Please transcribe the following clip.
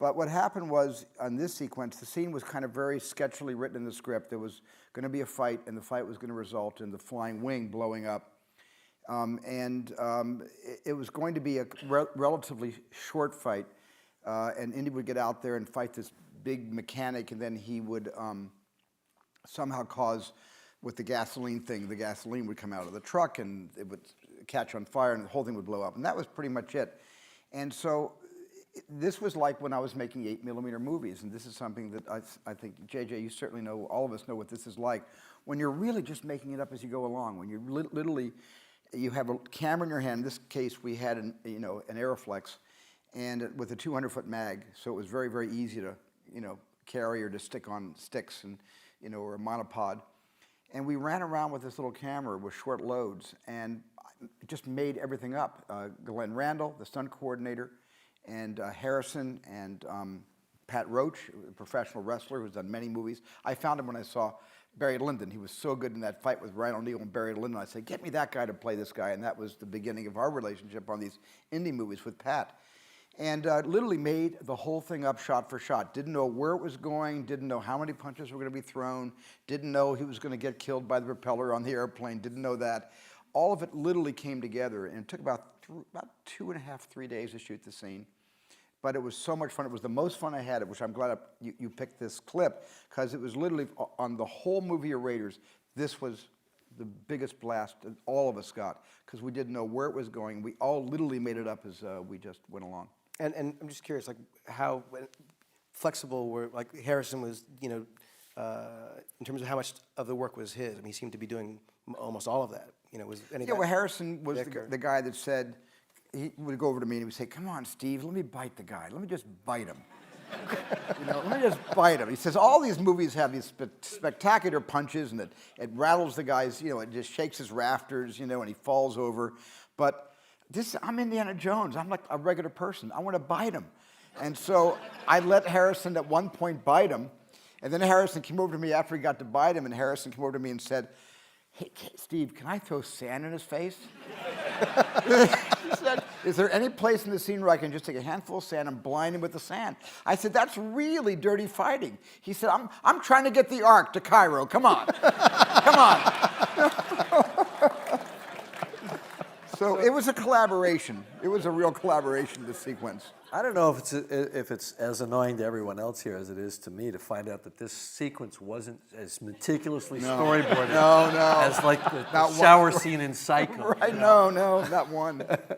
But what happened was, on this sequence, the scene was kind of very sketchily written in the script. There was going to be a fight, and the fight was going to result in the flying wing blowing up. It was going to be a relatively short fight, and Indy would get out there and fight this big mechanic, and then he would somehow cause, with the gasoline thing, the gasoline would come out of the truck, and it would catch on fire, and the whole thing would blow up. And that was pretty much it. And so this was like when I was making 8mm movies, and this is something that I think, JJ, you certainly know, all of us know what this is like, when you're really just making it up as you go along, when you're literally, you have a camera in your hand. In this case, we had an Aeroflex, and with a 200-foot mag, so it was very, very easy to, carry or to stick on sticks, and or a monopod. And we ran around with this little camera with short loads, and just made everything up. Glenn Randall, the stunt coordinator, and Harrison, and Pat Roach, a professional wrestler who's done many movies. I found him when I saw Barry Lyndon. He was so good in that fight with Ryan O'Neal and Barry Lyndon. I said, get me that guy to play this guy, and that was the beginning of our relationship on these indie movies with Pat. And literally made the whole thing up shot for shot. Didn't know where it was going, didn't know how many punches were going to be thrown, didn't know he was going to get killed by the propeller on the airplane, didn't know that. All of it literally came together, and it took about 2.5, 3 days to shoot the scene. But it was so much fun. It was the most fun I had, which I'm glad you picked this clip, because it was literally, on the whole movie of Raiders, this was the biggest blast that all of us got, because we didn't know where it was going. We all literally made it up as we just went along. And I'm just curious, like, how flexible were, like, Harrison was, in terms of how much of the work was his. I mean, he seemed to be doing almost all of that. Was any well, Harrison was the guy that said, he would go over to me and he would say, come on, Steve, let me bite the guy. Let me just bite him. Let me just bite him. He says, all these movies have these spectacular punches, and it rattles the guy's, it just shakes his rafters, and he falls over. But I'm Indiana Jones. I'm like a regular person. I want to bite him. And so I let Harrison at one point bite him. And then Harrison came over to me after he got to bite him, and Harrison came over to me and said, hey, Steve, can I throw sand in his face? He said, is there any place in the scene where I can just take a handful of sand and blind him with the sand? I said, that's really dirty fighting. He said, I'm trying to get the Ark to Cairo. Come on. Come on. So it was a collaboration. It was a real collaboration, this sequence. I don't know if it's as annoying to everyone else here as it is to me to find out that this sequence wasn't as meticulously storyboarded as like the shower scene in Psycho. Right, no, not one.